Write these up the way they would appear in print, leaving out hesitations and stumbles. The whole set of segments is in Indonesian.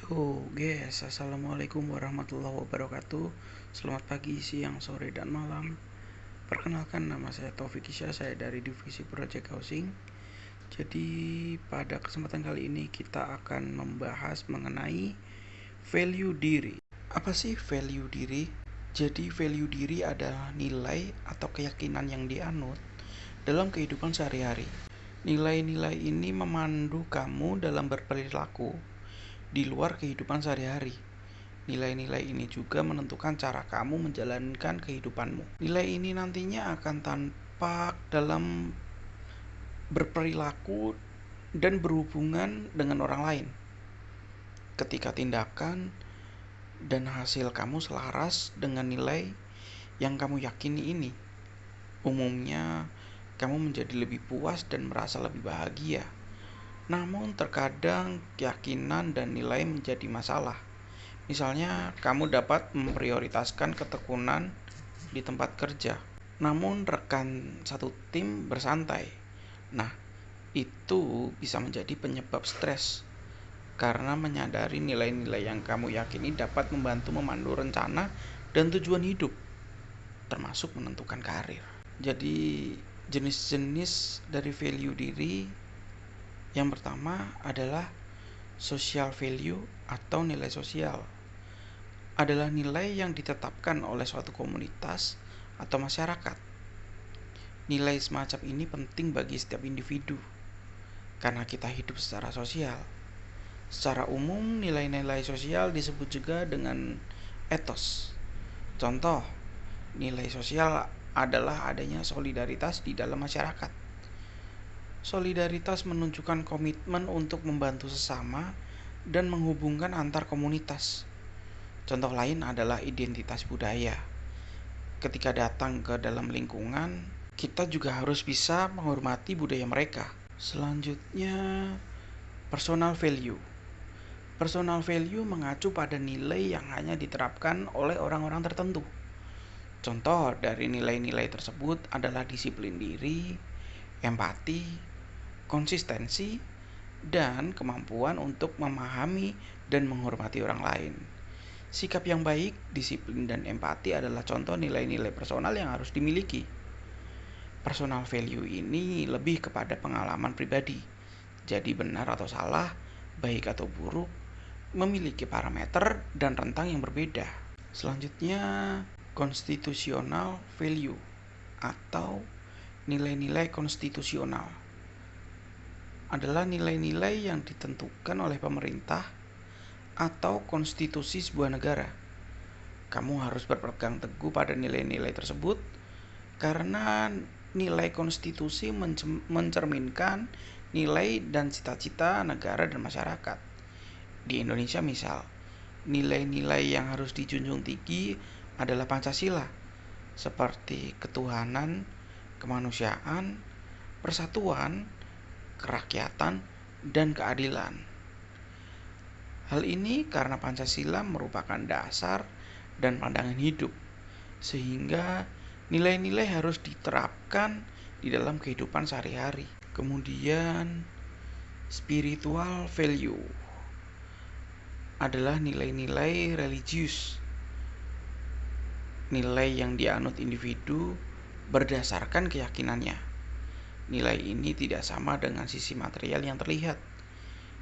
Yo guys, assalamualaikum warahmatullahi wabarakatuh. Selamat pagi, siang, sore, dan malam. Perkenalkan, nama saya Taufik Isya, saya dari Divisi Project Housing. Jadi pada kesempatan kali ini kita akan membahas mengenai value diri. Apa sih value diri? Jadi value diri adalah nilai atau keyakinan yang dianut dalam kehidupan sehari-hari. Nilai-nilai ini memandu kamu dalam berperilaku di luar kehidupan sehari-hari. Nilai-nilai ini juga menentukan cara kamu menjalankan kehidupanmu. Nilai ini nantinya akan tampak dalam berperilaku dan berhubungan dengan orang lain. Ketika tindakan dan hasil kamu selaras dengan nilai yang kamu yakini ini, umumnya kamu menjadi lebih puas dan merasa lebih bahagia. Namun terkadang keyakinan dan nilai menjadi masalah. Misalnya, kamu dapat memprioritaskan ketekunan di tempat kerja, namun rekan satu tim bersantai. Nah, itu bisa menjadi penyebab stres, karena menyadari nilai-nilai yang kamu yakini dapat membantu memandu rencana dan tujuan hidup, termasuk menentukan karir. Jadi, jenis-jenis dari value diri yang pertama adalah social value atau nilai sosial. Adalah nilai yang ditetapkan oleh suatu komunitas atau masyarakat. Nilai semacam ini penting bagi setiap individu karena kita hidup secara sosial. Secara umum, nilai-nilai sosial disebut juga dengan etos. Contoh, nilai sosial adalah adanya solidaritas di dalam masyarakat. Solidaritas menunjukkan komitmen untuk membantu sesama dan menghubungkan antar komunitas. Contoh lain adalah identitas budaya. Ketika datang ke dalam lingkungan, kita juga harus bisa menghormati budaya mereka. Selanjutnya, personal value. Personal value mengacu pada nilai yang hanya diterapkan oleh orang-orang tertentu. Contoh dari nilai-nilai tersebut adalah disiplin diri, empati, konsistensi, dan kemampuan untuk memahami dan menghormati orang lain. Sikap yang baik, disiplin, dan empati adalah contoh nilai-nilai personal yang harus dimiliki. Personal value ini lebih kepada pengalaman pribadi. Jadi benar atau salah, baik atau buruk, memiliki parameter dan rentang yang berbeda. Selanjutnya, constitutional value atau nilai-nilai konstitusional adalah nilai-nilai yang ditentukan oleh pemerintah atau konstitusi sebuah negara. Kamu harus berpegang teguh pada nilai-nilai tersebut karena nilai konstitusi mencerminkan nilai dan cita-cita negara dan masyarakat. Di Indonesia misal, nilai-nilai yang harus dijunjung tinggi adalah Pancasila, seperti ketuhanan, kemanusiaan, persatuan, kerakyatan, dan keadilan. Hal ini karena Pancasila merupakan dasar dan pandangan hidup, sehingga nilai-nilai harus diterapkan di dalam kehidupan sehari-hari. Kemudian, spiritual value adalah nilai-nilai religius. Nilai yang dianut individu berdasarkan keyakinannya. Nilai ini tidak sama dengan sisi material yang terlihat.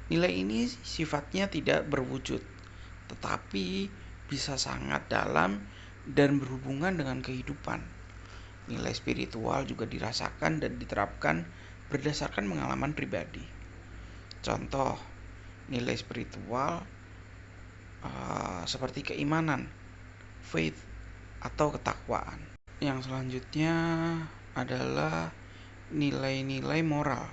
Nilai ini sifatnya tidak berwujud, tetapi bisa sangat dalam dan berhubungan dengan kehidupan. Nilai spiritual juga dirasakan dan diterapkan berdasarkan pengalaman pribadi. Contoh, nilai spiritual seperti keimanan, faith, atau ketakwaan. Yang selanjutnya adalah nilai-nilai moral.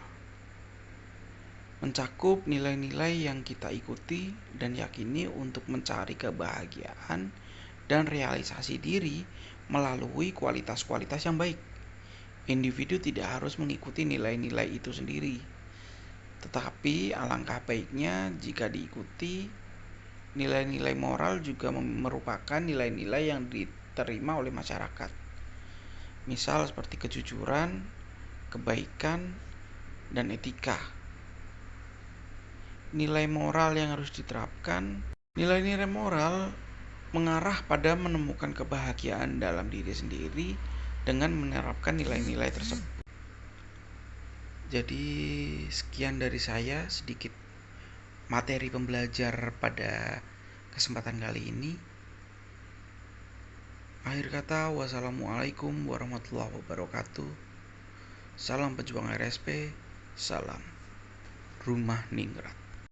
Mencakup nilai-nilai yang kita ikuti dan yakini untuk mencari kebahagiaan dan realisasi diri melalui kualitas-kualitas yang baik. Individu tidak harus mengikuti nilai-nilai itu sendiri, tetapi alangkah baiknya jika diikuti. Nilai-nilai moral juga merupakan nilai-nilai yang diterima oleh masyarakat. Misal seperti kejujuran, kebaikan, dan etika. nilai moral yang harus diterapkan. Nilai-nilai moral mengarah pada menemukan kebahagiaan dalam diri sendiri dengan menerapkan nilai-nilai tersebut. Jadi sekian dari saya, sedikit materi pembelajar pada kesempatan kali ini. Akhir kata, wassalamualaikum warahmatullahi wabarakatuh. Salam pejuang RSP, salam Rumah Ningrat.